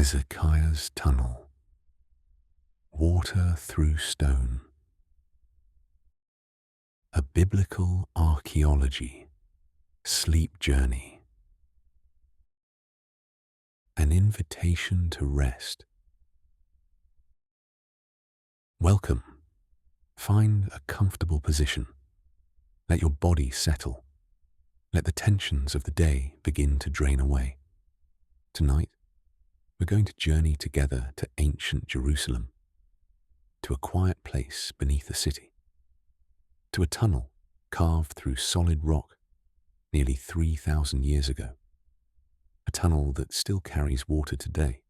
Hezekiah's tunnel. Water through stone. A biblical archaeology. Sleep journey. An invitation to rest. Welcome. Find a comfortable position. Let your body settle. Let the tensions of the day begin to drain away. Tonight, we're going to journey together to ancient Jerusalem, to a quiet place beneath the city, to a tunnel carved through solid rock nearly 3,000 years ago, a tunnel that still carries water today,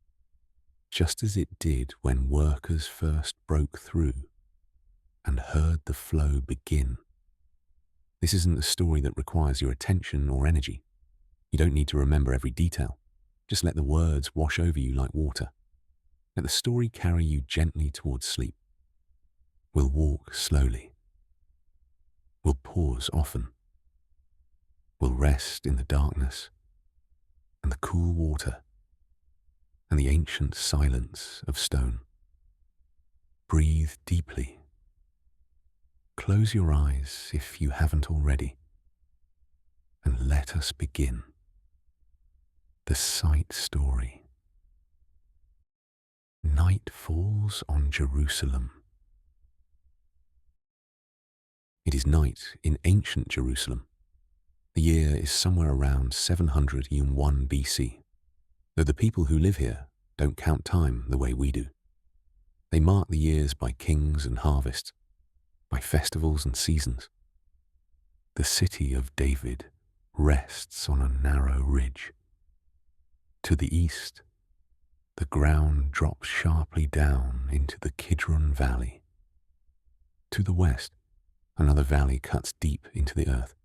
just as it did when workers first broke through and heard the flow begin. This isn't a story that requires your attention or energy. You don't need to remember every detail. Just let the words wash over you like water. Let the story carry you gently towards sleep. We'll walk slowly. We'll pause often. We'll rest in the darkness and the cool water and the ancient silence of stone. Breathe deeply. Close your eyes if you haven't already, and let us begin. The sight story. Night falls on Jerusalem. It is night in ancient Jerusalem. The year is somewhere around 701 BC, though the people who live here don't count time the way we do. They mark the years by kings and harvests, by festivals and seasons. The city of David rests on a narrow ridge. To the east, the ground drops sharply down into the Kidron Valley. To the west, another valley cuts deep into the earth.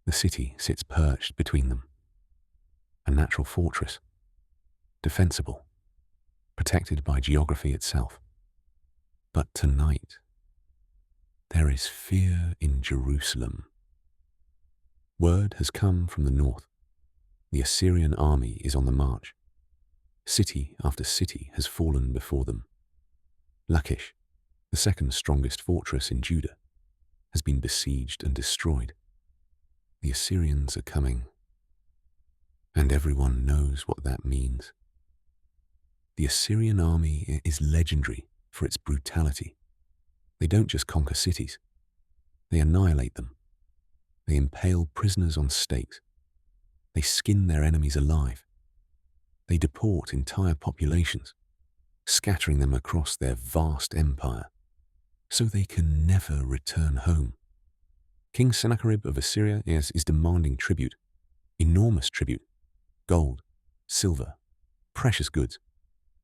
The city sits perched between them, a natural fortress, defensible, protected by geography itself. But tonight, there is fear in Jerusalem. Word has come from the north. The Assyrian army is on the march. City after city has fallen before them. Lachish, the second strongest fortress in Judah, has been besieged and destroyed. The Assyrians are coming, and everyone knows what that means. The Assyrian army is legendary for its brutality. They don't just conquer cities. They annihilate them. They impale prisoners on stakes. They skin their enemies alive. They deport entire populations, scattering them across their vast empire, so they can never return home. King Sennacherib of Assyria is demanding tribute, enormous tribute, gold, silver, precious goods.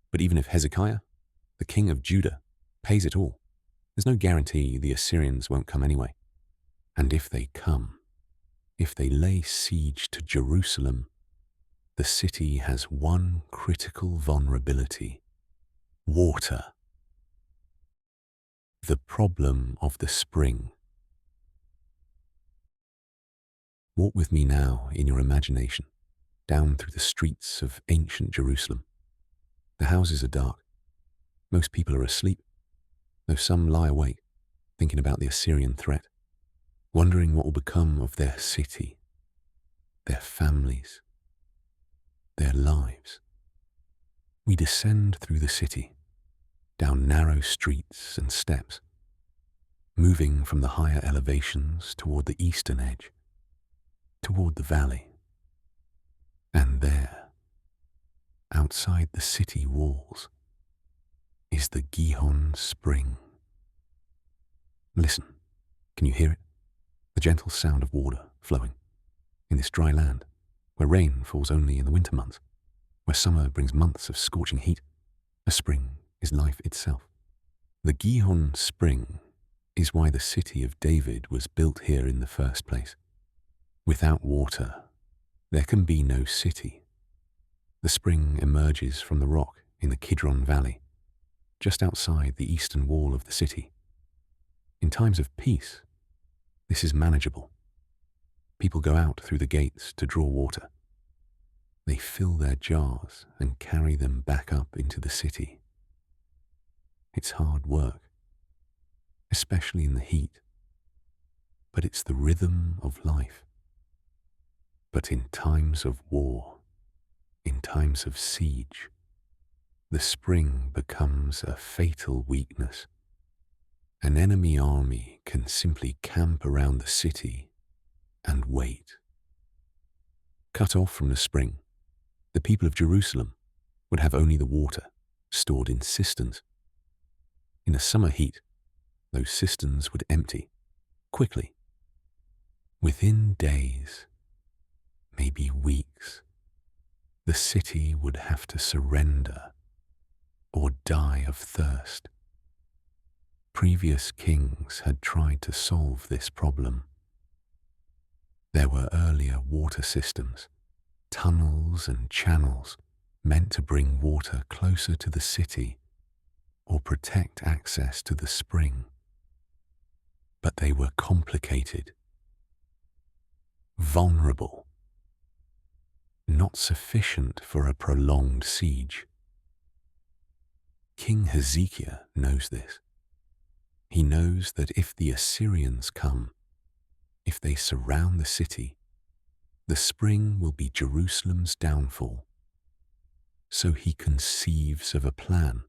But even if Hezekiah, the king of Judah, pays it all, there's no guarantee the Assyrians won't come anyway. And if they come, if they lay siege to Jerusalem, the city has one critical vulnerability: water. The problem of the spring. Walk with me now in your imagination, down through the streets of ancient Jerusalem. The houses are dark. Most people are asleep, though some lie awake, thinking about the Assyrian threat, wondering what will become of their city, their families, their lives. We descend through the city, down narrow streets and steps, moving from the higher elevations toward the eastern edge, toward the valley. And there, outside the city walls, is the Gihon Spring. Listen, can you hear it? The gentle sound of water flowing in this dry land, where rain falls only in the winter months, where summer brings months of scorching heat. A spring is life itself. The Gihon Spring is why the city of David was built here in the first place. Without water, there can be no city. The spring emerges from the rock in the Kidron Valley, just outside the eastern wall of the city. In times of peace, this is manageable. People go out through the gates to draw water. They fill their jars and carry them back up into the city. It's hard work, especially in the heat, but it's the rhythm of life. But in times of war, in times of siege, the spring becomes a fatal weakness. An enemy army can simply camp around the city and wait. Cut off from the spring, the people of Jerusalem would have only the water stored in cisterns. In the summer heat, those cisterns would empty quickly. Within days, maybe weeks, the city would have to surrender or die of thirst. Previous kings had tried to solve this problem. There were earlier water systems, tunnels and channels meant to bring water closer to the city or protect access to the spring. But they were complicated, vulnerable, not sufficient for a prolonged siege. King Hezekiah knows this. He knows that if the Assyrians come, if they surround the city, the spring will be Jerusalem's downfall. So he conceives of a plan,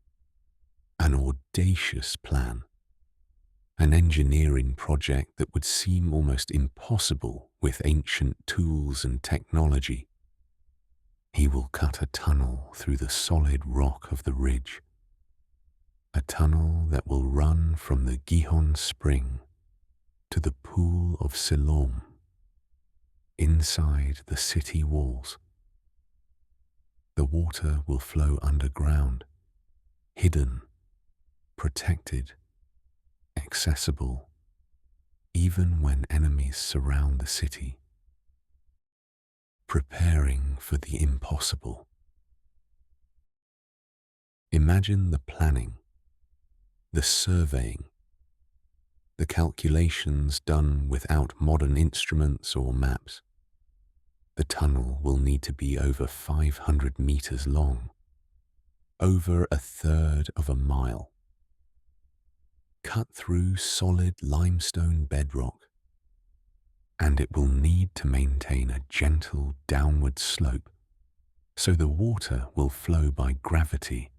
an audacious plan, an engineering project that would seem almost impossible with ancient tools and technology. He will cut a tunnel through the solid rock of the ridge, a tunnel that will run from the Gihon spring to the pool of Siloam, inside the city walls. The water will flow underground, hidden, protected, accessible, even when enemies surround the city, preparing for the impossible. Imagine the planning, the surveying, the calculations done without modern instruments or maps. The tunnel will need to be over 500 meters long, over a third of a mile, cut through solid limestone bedrock, and it will need to maintain a gentle downward slope so the water will flow by gravity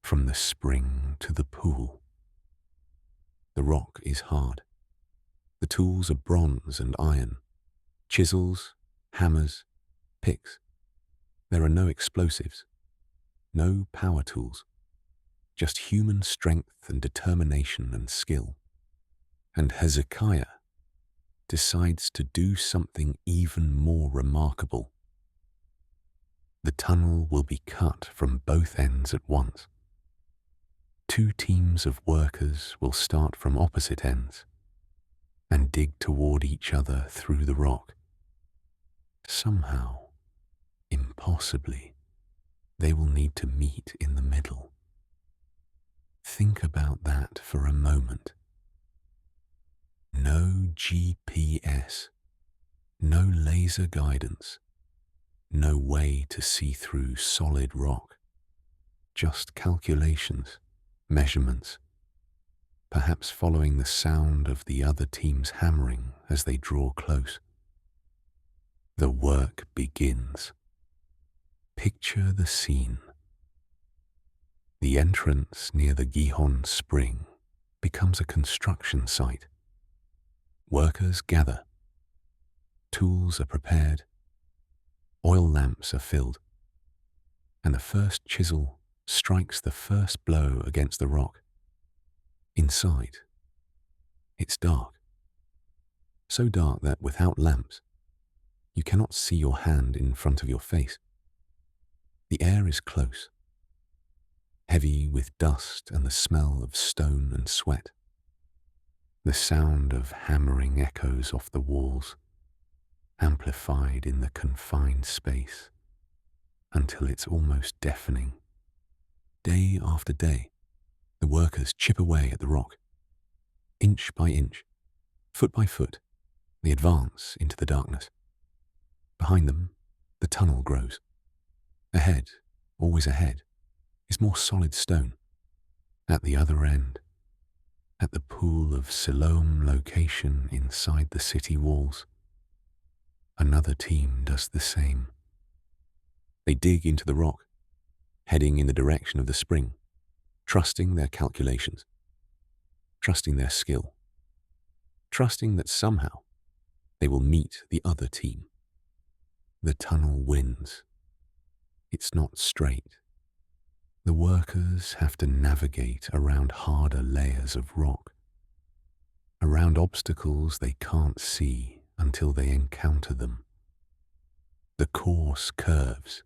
from the spring to the pool. The rock is hard. The tools are bronze and iron, chisels, hammers, picks. There are no explosives, no power tools, just human strength and determination and skill. And Hezekiah decides to do something even more remarkable. The tunnel will be cut from both ends at once. Two teams of workers will start from opposite ends and dig toward each other through the rock. Somehow, impossibly, they will need to meet in the middle. Think about that for a moment. No GPS, no laser guidance, no way to see through solid rock, just calculations, measurements, perhaps following the sound of the other team's hammering as they draw close. The work begins. Picture the scene. The entrance near the Gihon spring becomes a construction site. Workers gather. Tools are prepared. Oil lamps are filled. And the first chisel strikes the first blow against the rock. Inside, it's dark. So dark that without lamps, you cannot see your hand in front of your face. The air is close, heavy with dust and the smell of stone and sweat. The sound of hammering echoes off the walls, amplified in the confined space, until it's almost deafening. Day after day, the workers chip away at the rock. Inch by inch, foot by foot, they advance into the darkness. Behind them, the tunnel grows. Ahead, always ahead, is more solid stone. At the other end, at the pool of Siloam location inside the city walls, another team does the same. They dig into the rock, heading in the direction of the spring, trusting their calculations, trusting their skill, trusting that somehow they will meet the other team. The tunnel wins. It's not straight. The workers have to navigate around harder layers of rock, around obstacles they can't see until they encounter them. The course curves,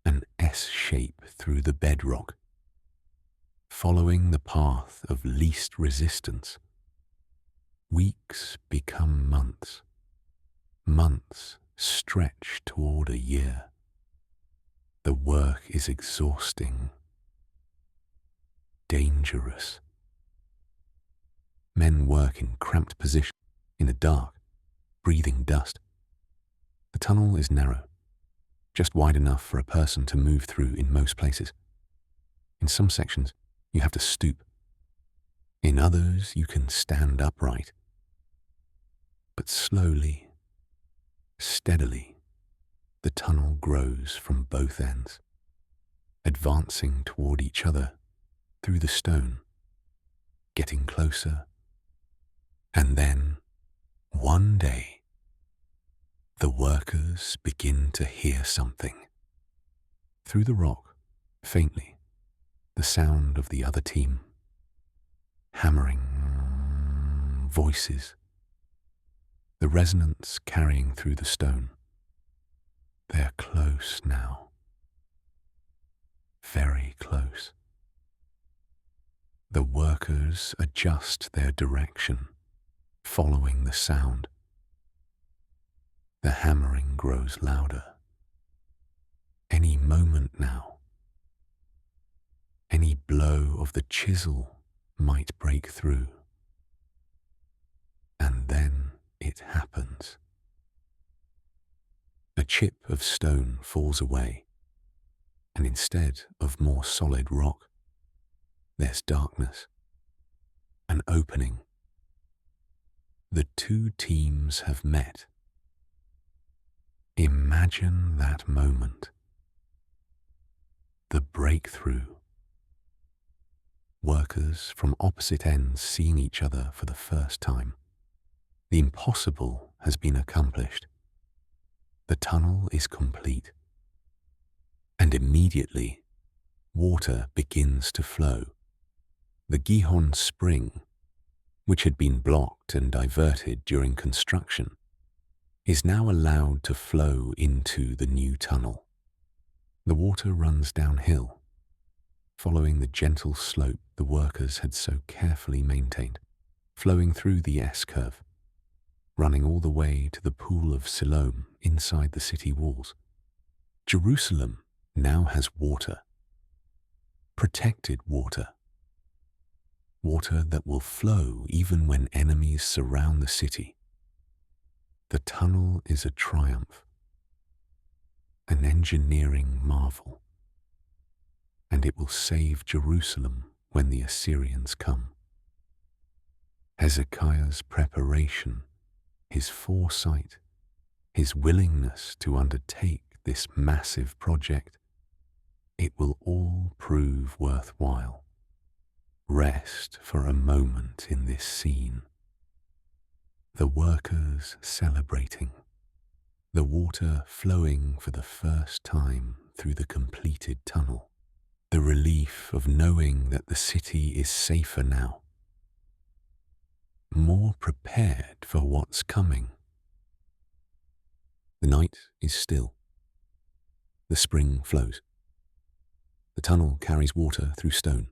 an S shape through the bedrock, following the path of least resistance. Weeks become months. Months stretch toward a year. The work is exhausting, dangerous. Men work in cramped positions, in the dark, breathing dust. The tunnel is narrow, just wide enough for a person to move through in most places. In some sections, you have to stoop. In others, you can stand upright. But slowly, steadily, the tunnel grows from both ends, advancing toward each other through the stone, getting closer. And then, one day, the workers begin to hear something. Through the rock, faintly, the sound of the other team. Hammering voices. The resonance carrying through the stone. They're close now. Very close. The workers adjust their direction, following the sound. The hammering grows louder. Any moment now, any blow of the chisel might break through. And then it happens. A chip of stone falls away, and instead of more solid rock, there's darkness, an opening. The two teams have met. Imagine that moment. The breakthrough. Workers from opposite ends seeing each other for the first time. The impossible has been accomplished. The tunnel is complete. And immediately, water begins to flow. The Gihon spring, which had been blocked and diverted during construction, is now allowed to flow into the new tunnel. The water runs downhill, following the gentle slope the workers had so carefully maintained, flowing through the S-curve, running all the way to the pool of Siloam inside the city walls. Jerusalem now has water, protected water, water that will flow even when enemies surround the city. The tunnel is a triumph, an engineering marvel, and it will save Jerusalem when the Assyrians come. Hezekiah's preparation, his foresight, his willingness to undertake this massive project, it will all prove worthwhile. Rest for a moment in this scene. The workers celebrating, the water flowing for the first time through the completed tunnel, the relief of knowing that the city is safer now, more prepared for what's coming. The night is still. The spring flows. The tunnel carries water through stone,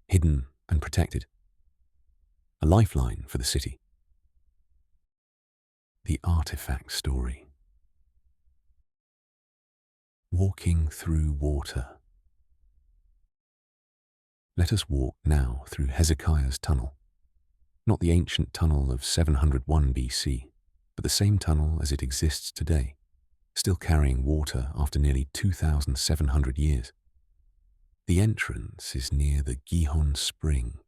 hidden and protected, a lifeline for the city. The artifact story. Walking through water. Let us walk now through Hezekiah's tunnel, not the ancient tunnel of 701 BC, but the same tunnel as it exists today, still carrying water after nearly 2,700 years. The entrance is near the Gihon Spring,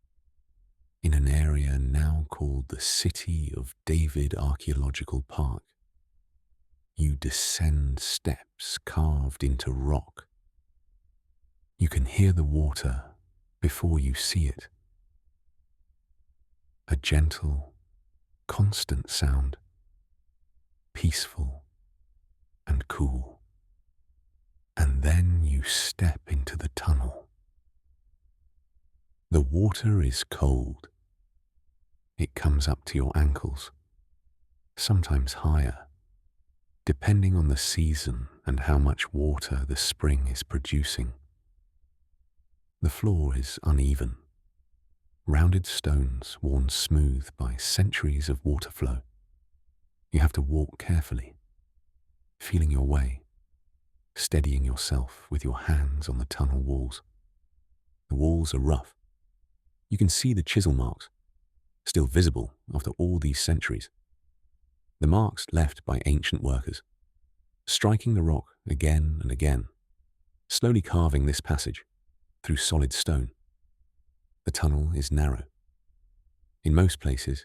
in an area now called the City of David Archaeological Park. You descend steps carved into rock. You can hear the water before you see it. A gentle, constant sound, peaceful and cool. And then you step into the tunnel. The water is cold. It comes up to your ankles, sometimes higher, depending on the season and how much water the spring is producing. The floor is uneven, rounded stones worn smooth by centuries of water flow. You have to walk carefully, feeling your way, steadying yourself with your hands on the tunnel walls. The walls are rough. You can see the chisel marks, still visible after all these centuries. The marks left by ancient workers, striking the rock again and again, slowly carving this passage through solid stone. The tunnel is narrow. In most places,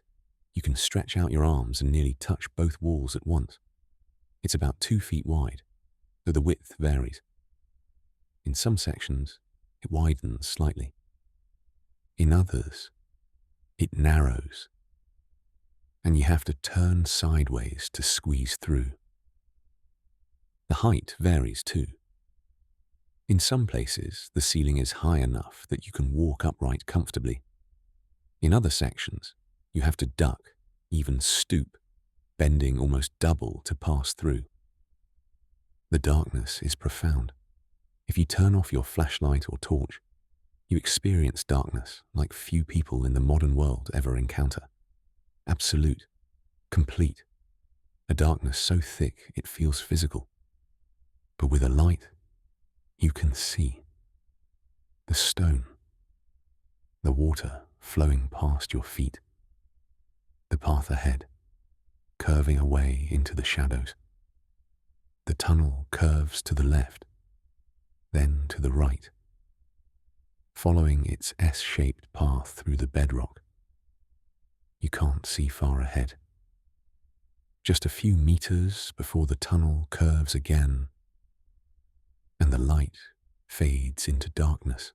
you can stretch out your arms and nearly touch both walls at once. It's about 2 feet wide, though the width varies. In some sections, it widens slightly. In others, it narrows, and you have to turn sideways to squeeze through. The height varies too. In some places, the ceiling is high enough that you can walk upright comfortably. In other sections, you have to duck, even stoop, bending almost double to pass through. The darkness is profound. If you turn off your flashlight or torch, you experience darkness like few people in the modern world ever encounter. Absolute, complete, a darkness so thick it feels physical. But with a light, you can see the stone, the water flowing past your feet, the path ahead, curving away into the shadows. The tunnel curves to the left, then to the right, following its S-shaped path through the bedrock. You can't see far ahead. Just a few meters before the tunnel curves again, and the light fades into darkness.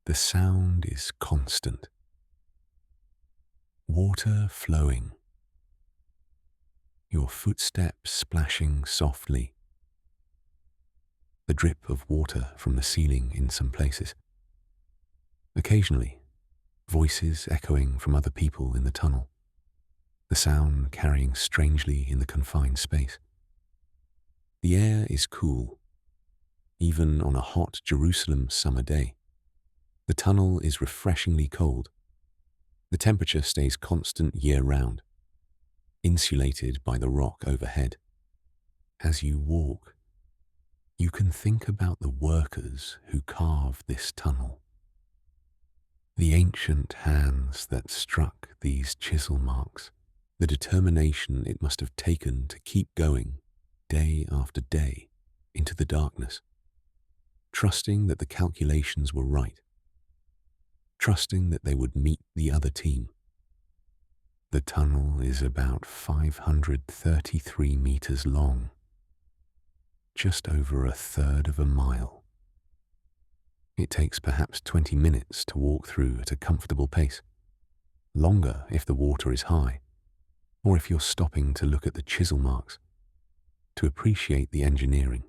The sound is constant. Water flowing. Your footsteps splashing softly. The drip of water from the ceiling in some places. Occasionally, voices echoing from other people in the tunnel, the sound carrying strangely in the confined space. The air is cool, even on a hot Jerusalem summer day. The tunnel is refreshingly cold. The temperature stays constant year-round, insulated by the rock overhead. As you walk, you can think about the workers who carved this tunnel. The ancient hands that struck these chisel marks, the determination it must have taken to keep going day after day into the darkness, trusting that the calculations were right, trusting that they would meet the other team. The tunnel is about 533 meters long, just over 1/3 of a mile. It takes perhaps 20 minutes to walk through at a comfortable pace, longer if the water is high, or if you're stopping to look at the chisel marks, to appreciate the engineering,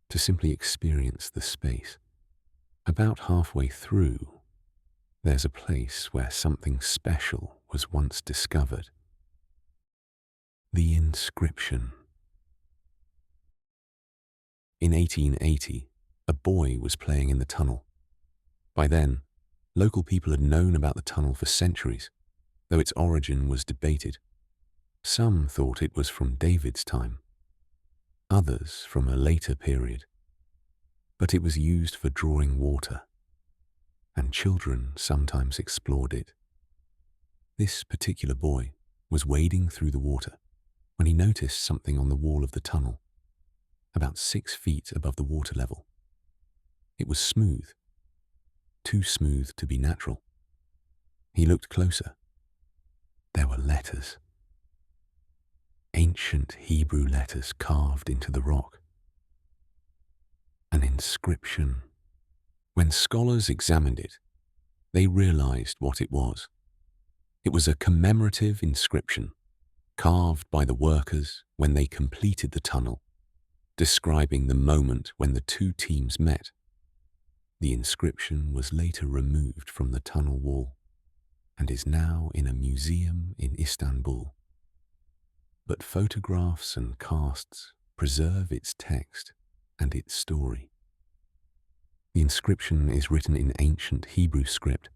to simply experience the space. About halfway through, there's a place where something special was once discovered. The inscription. In 1880, a boy was playing in the tunnel. By then, local people had known about the tunnel for centuries, though its origin was debated. Some thought it was from David's time, others from a later period. But it was used for drawing water, and children sometimes explored it. This particular boy was wading through the water, when he noticed something on the wall of the tunnel, about 6 feet above the water level. It was smooth, too smooth to be natural. He looked closer. There were letters. Ancient Hebrew letters carved into the rock. An inscription. When scholars examined it, they realized what it was. It was a commemorative inscription carved by the workers when they completed the tunnel, describing the moment when the two teams met. The inscription was later removed from the tunnel wall and is now in a museum in Istanbul. But photographs and casts preserve its text and its story. The inscription is written in ancient Hebrew script,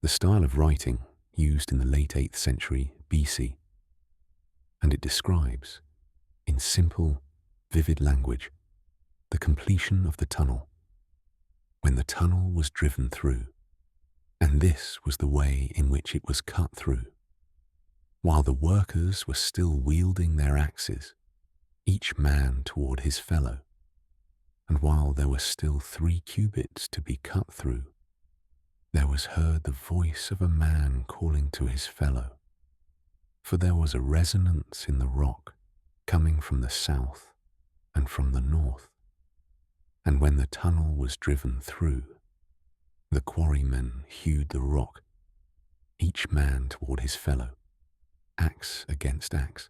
the style of writing used in the late 8th century BC, and it describes, in simple, vivid language, the completion of the tunnel, when the tunnel was driven through, and this was the way in which it was cut through. While the workers were still wielding their axes, each man toward his fellow, and while there were still 3 cubits to be cut through, there was heard the voice of a man calling to his fellow, for there was a resonance in the rock coming from the south and from the north. And when the tunnel was driven through, the quarrymen hewed the rock, each man toward his fellow, axe against axe,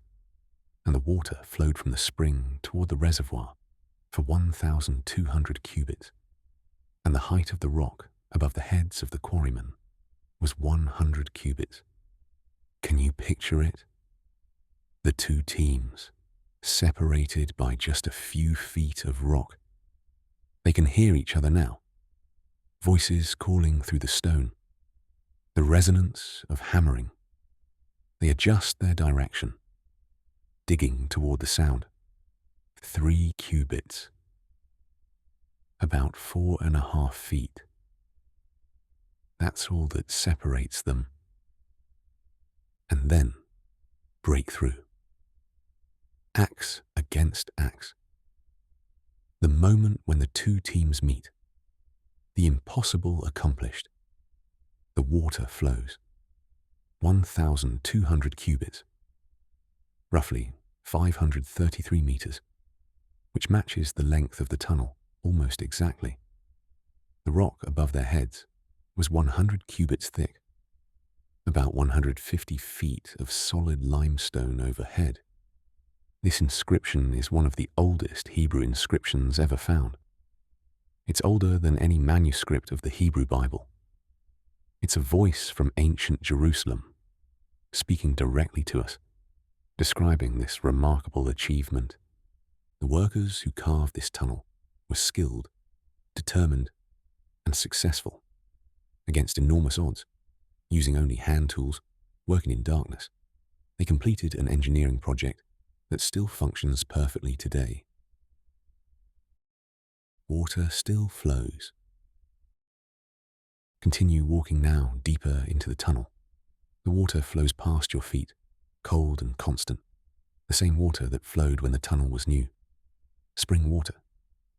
and the water flowed from the spring toward the reservoir for 1,200 cubits, and the height of the rock above the heads of the quarrymen was 100 cubits. Can you picture it? The two teams, separated by just a few feet of rock. They can hear each other now, voices calling through the stone, the resonance of hammering. They adjust their direction, digging toward the sound. 3 cubits, about 4.5 feet. That's all that separates them. And then break through. Axe against axe. The moment when the two teams meet, the impossible accomplished. The water flows. 1,200 cubits, roughly 533 meters, which matches the length of the tunnel almost exactly. The rock above their heads was 100 cubits thick, about 150 feet of solid limestone overhead. This inscription is one of the oldest Hebrew inscriptions ever found. It's older than any manuscript of the Hebrew Bible. It's a voice from ancient Jerusalem, speaking directly to us, describing this remarkable achievement. The workers who carved this tunnel were skilled, determined, and successful, against enormous odds, using only hand tools, working in darkness. They completed an engineering project that still functions perfectly today. Water still flows. Continue walking now deeper into the tunnel. The water flows past your feet, cold and constant, the same water that flowed when the tunnel was new. Spring water,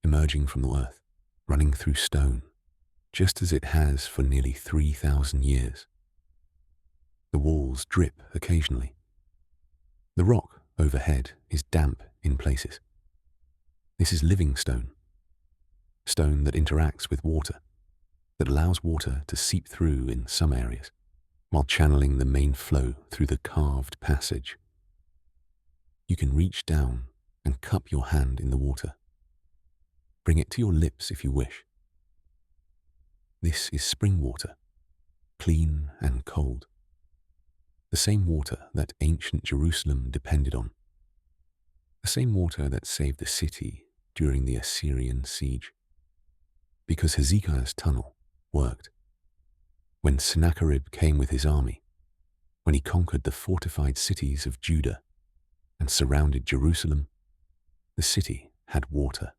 emerging from the earth, running through stone, just as it has for nearly 3,000 years. The walls drip occasionally. The rock overhead is damp in places. This is living stone, stone that interacts with water, that allows water to seep through in some areas, while channeling the main flow through the carved passage. You can reach down and cup your hand in the water. Bring it to your lips if you wish. This is spring water, clean and cold. The same water that ancient Jerusalem depended on. The same water that saved the city during the Assyrian siege. Because Hezekiah's tunnel worked. When Sennacherib came with his army, when he conquered the fortified cities of Judah and surrounded Jerusalem, the city had water,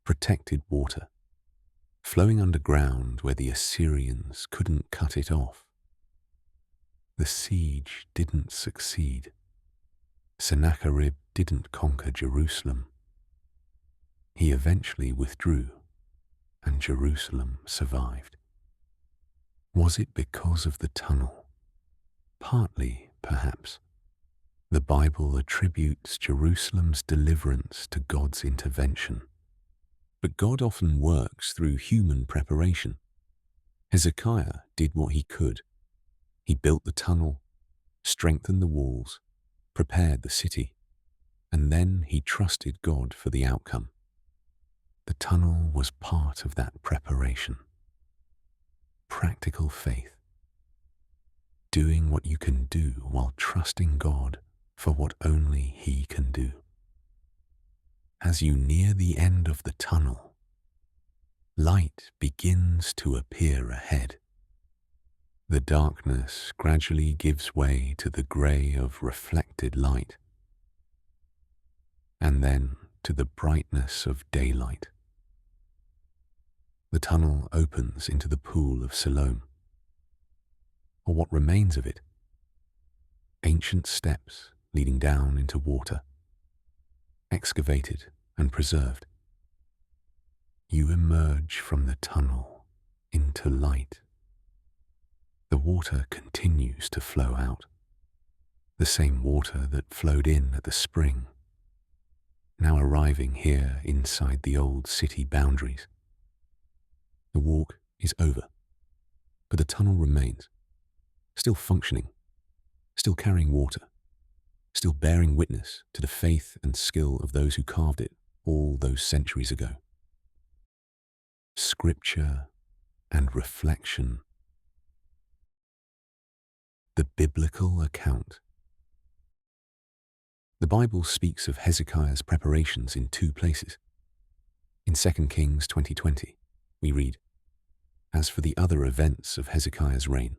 protected water, flowing underground where the Assyrians couldn't cut it off. The siege didn't succeed. Sennacherib didn't conquer Jerusalem. He eventually withdrew, and Jerusalem survived. Was it because of the tunnel? Partly, perhaps. The Bible attributes Jerusalem's deliverance to God's intervention. But God often works through human preparation. Hezekiah did what he could. He built the tunnel, strengthened the walls, prepared the city, and then he trusted God for the outcome. The tunnel was part of that preparation. Practical faith. Doing what you can do while trusting God for what only He can do. As you near the end of the tunnel, light begins to appear ahead. The darkness gradually gives way to the grey of reflected light, and then to the brightness of daylight. The tunnel opens into the pool of Siloam, or what remains of it, ancient steps leading down into water, excavated and preserved. You emerge from the tunnel into light. The water continues to flow out, the same water that flowed in at the spring, now arriving here inside the old city boundaries. The walk is over, but the tunnel remains, still functioning, still carrying water, still bearing witness to the faith and skill of those who carved it all those centuries ago. Scripture and reflection. The biblical account. The Bible speaks of Hezekiah's preparations in two places. In 2 Kings 20:20, we read, "As for the other events of Hezekiah's reign,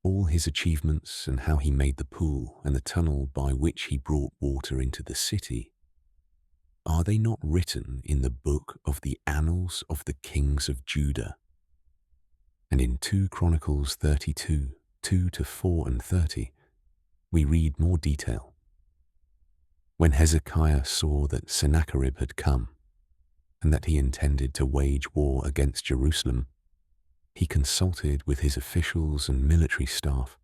all his achievements and how he made the pool and the tunnel by which he brought water into the city, are they not written in the book of the annals of the kings of Judah?" And in 2 Chronicles 32, 2-4 and 30, we read more detail. When Hezekiah saw that Sennacherib had come, and that he intended to wage war against Jerusalem, he consulted with his officials and military staff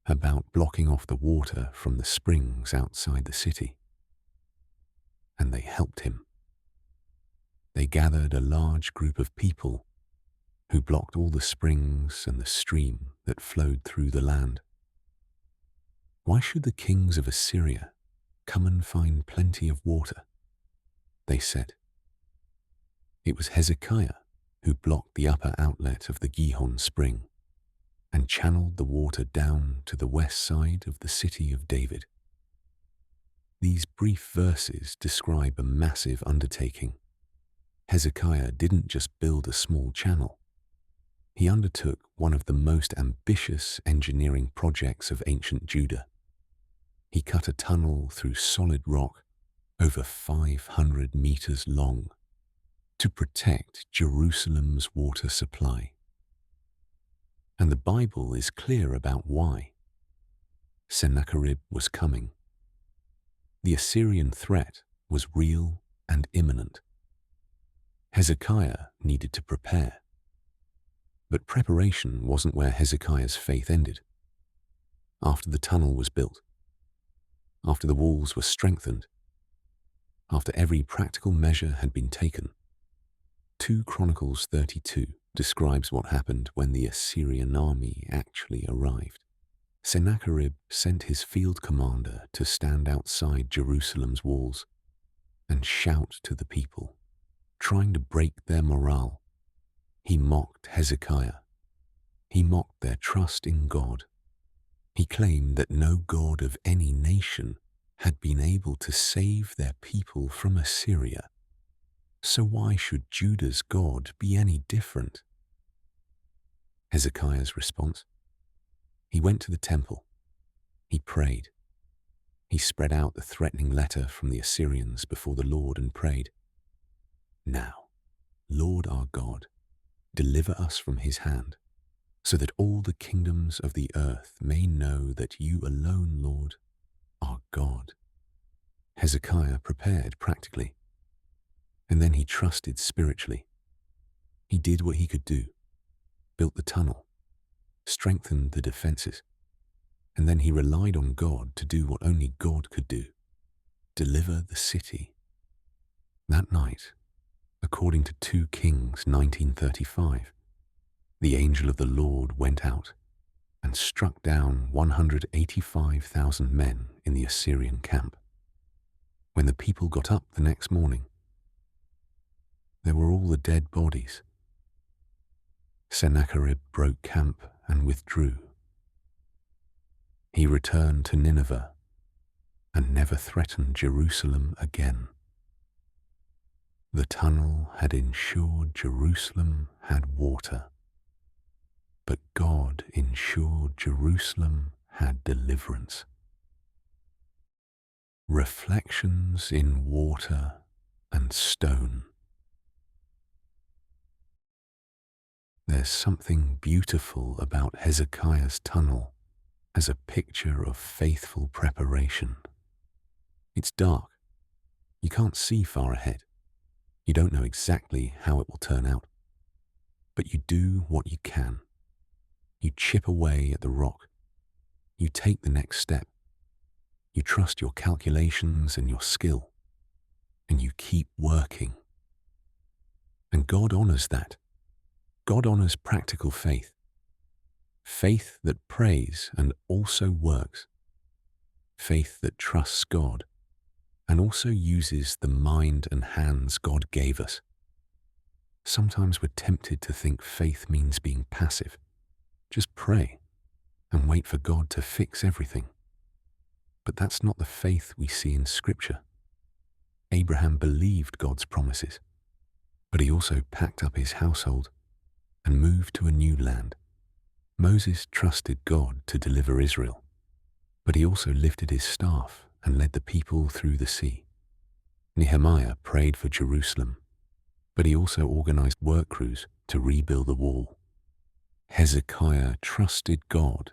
about blocking off the water from the springs outside the city. And they helped him. They gathered a large group of people who blocked all the springs and the stream that flowed through the land. Why should the kings of Assyria come and find plenty of water? They said. It was Hezekiah who blocked the upper outlet of the Gihon spring and channeled the water down to the west side of the city of David. These brief verses describe a massive undertaking. Hezekiah didn't just build a small channel. He undertook one of the most ambitious engineering projects of ancient Judah. He cut a tunnel through solid rock over 500 meters long to protect Jerusalem's water supply. And the Bible is clear about why. Sennacherib was coming. The Assyrian threat was real and imminent. Hezekiah needed to prepare. But preparation wasn't where Hezekiah's faith ended. After the tunnel was built, after the walls were strengthened, after every practical measure had been taken, 2 Chronicles 32 describes what happened when the Assyrian army actually arrived. Sennacherib sent his field commander to stand outside Jerusalem's walls and shout to the people, trying to break their morale. He mocked Hezekiah. He mocked their trust in God. He claimed that no god of any nation had been able to save their people from Assyria. So why should Judah's God be any different? Hezekiah's response? He went to the temple. He prayed. He spread out the threatening letter from the Assyrians before the Lord and prayed, "Now, Lord our God, deliver us from his hand, so that all the kingdoms of the earth may know that you alone, Lord, our God. Hezekiah prepared practically, and then he trusted spiritually. He did what he could do, built the tunnel, strengthened the defenses, and then he relied on God to do what only God could do, deliver the city. That night, according to 2 Kings 19:35, the angel of the Lord went out and struck down 185,000 men in the Assyrian camp. When the people got up the next morning, there were all the dead bodies. Sennacherib broke camp and withdrew. He returned to Nineveh and never threatened Jerusalem again. The tunnel had ensured Jerusalem had water, but God ensured Jerusalem had deliverance. Reflections in water and stone. There's something beautiful about Hezekiah's tunnel as a picture of faithful preparation. It's dark. You can't see far ahead. You don't know exactly how it will turn out. But you do what you can. You chip away at the rock. You take the next step. You trust your calculations and your skill. And you keep working. And God honors that. God honors practical faith. Faith that prays and also works. Faith that trusts God and also uses the mind and hands God gave us. Sometimes we're tempted to think faith means being passive. Just pray and wait for God to fix everything. But that's not the faith we see in Scripture. Abraham believed God's promises, but he also packed up his household and moved to a new land. Moses trusted God to deliver Israel, but he also lifted his staff and led the people through the sea. Nehemiah prayed for Jerusalem, but he also organized work crews to rebuild the wall. Hezekiah trusted God,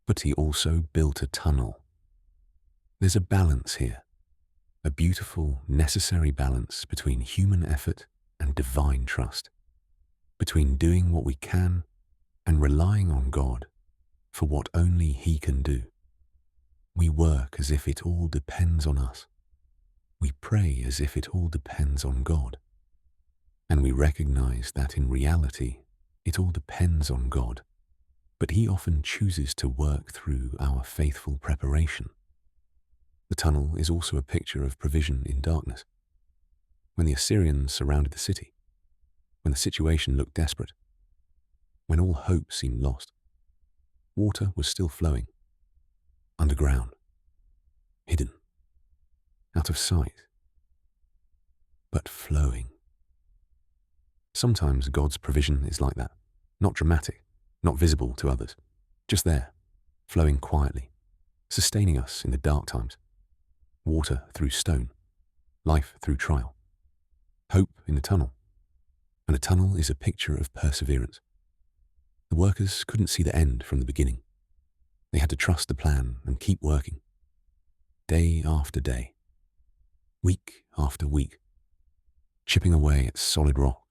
but he also built a tunnel. There's a balance here, a beautiful, necessary balance between human effort and divine trust, between doing what we can and relying on God for what only He can do. We work as if it all depends on us. We pray as if it all depends on God. And we recognize that in reality, it all depends on God, but He often chooses to work through our faithful preparation. The tunnel is also a picture of provision in darkness. When the Assyrians surrounded the city, when the situation looked desperate, when all hope seemed lost, water was still flowing, underground, hidden, out of sight, but flowing. Sometimes God's provision is like that, not dramatic, not visible to others, just there, flowing quietly, sustaining us in the dark times. Water through stone, life through trial, hope in the tunnel. And a tunnel is a picture of perseverance. The workers couldn't see the end from the beginning. They had to trust the plan and keep working. Day after day, week after week, chipping away at solid rock.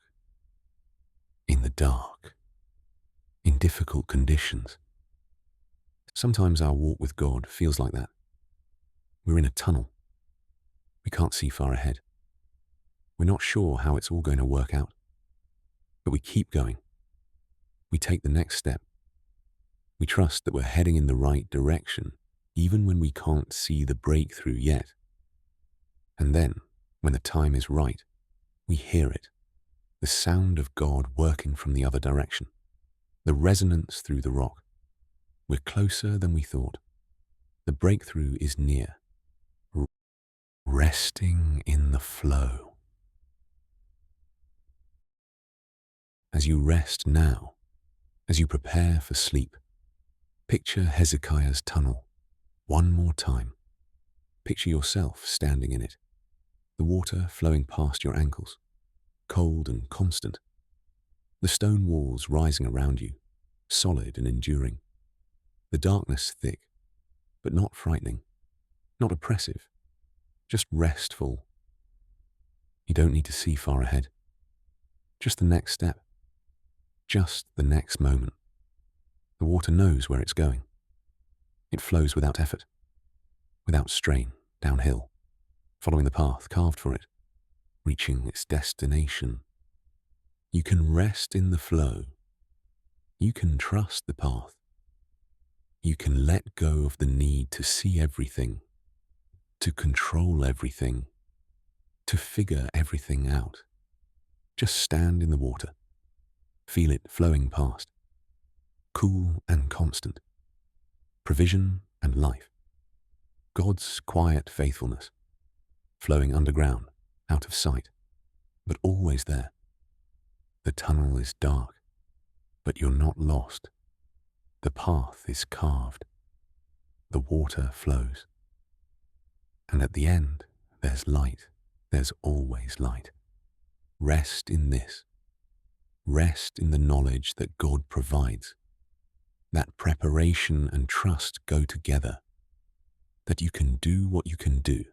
In the dark, in difficult conditions. Sometimes our walk with God feels like that. We're in a tunnel. We can't see far ahead. We're not sure how it's all going to work out. But we keep going. We take the next step. We trust that we're heading in the right direction, even when we can't see the breakthrough yet. And then, when the time is right, we hear it. The sound of God working from the other direction. The resonance through the rock. We're closer than we thought. The breakthrough is near. Resting in the flow. As you rest now, as you prepare for sleep, picture Hezekiah's tunnel one more time. Picture yourself standing in it, the water flowing past your ankles, cold and constant, the stone walls rising around you, solid and enduring, the darkness thick, but not frightening, Not oppressive, just restful. You don't need to see far ahead. Just the next step. Just the next moment. The water knows where it's going. It flows without effort, without strain, downhill, following the path carved for it, reaching its destination. You can rest in the flow. You can trust the path. You can let go of the need to see everything, to control everything, to figure everything out. Just stand in the water. Feel it flowing past. Cool and constant. Provision and life. God's quiet faithfulness. Flowing underground, out of sight, but always there. The tunnel is dark, but you're not lost. The path is carved. The water flows. And at the end, there's light. There's always light. Rest in this. Rest in the knowledge that God provides. That preparation and trust go together. That you can do what you can do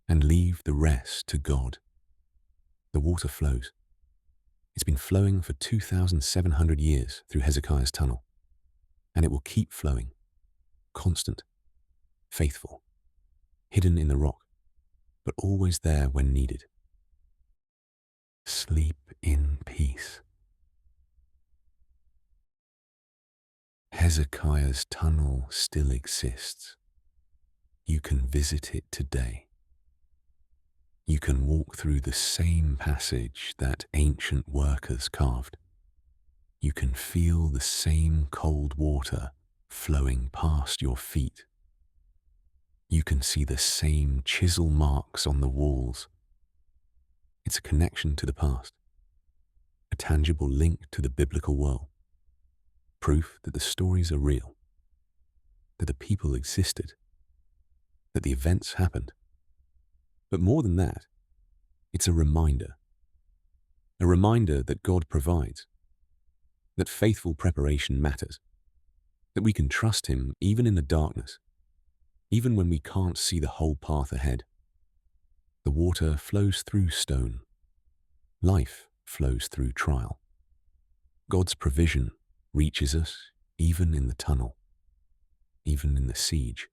and leave the rest to God. The water flows. It's been flowing for 2,700 years through Hezekiah's tunnel, and it will keep flowing, constant, faithful, hidden in the rock, but always there when needed. Sleep in peace. Hezekiah's tunnel still exists. You can visit it today. You can walk through the same passage that ancient workers carved. You can feel the same cold water flowing past your feet. You can see the same chisel marks on the walls. It's a connection to the past, a tangible link to the biblical world, proof that the stories are real, that the people existed, that the events happened. But more than that, it's a reminder that God provides, that faithful preparation matters, that we can trust Him even in the darkness, even when we can't see the whole path ahead. The water flows through stone. Life flows through trial. God's provision reaches us even in the tunnel, even in the siege,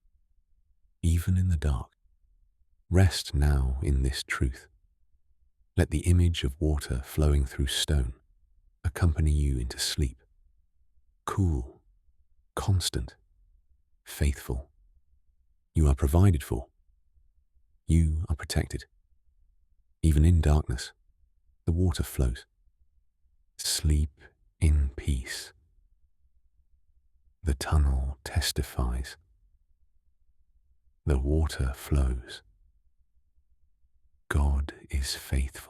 even in the dark. Rest now in this truth. Let the image of water flowing through stone accompany you into sleep. Cool, constant, faithful. You are provided for. You are protected. Even in darkness, the water flows. Sleep in peace. The tunnel testifies. The water flows. God is faithful.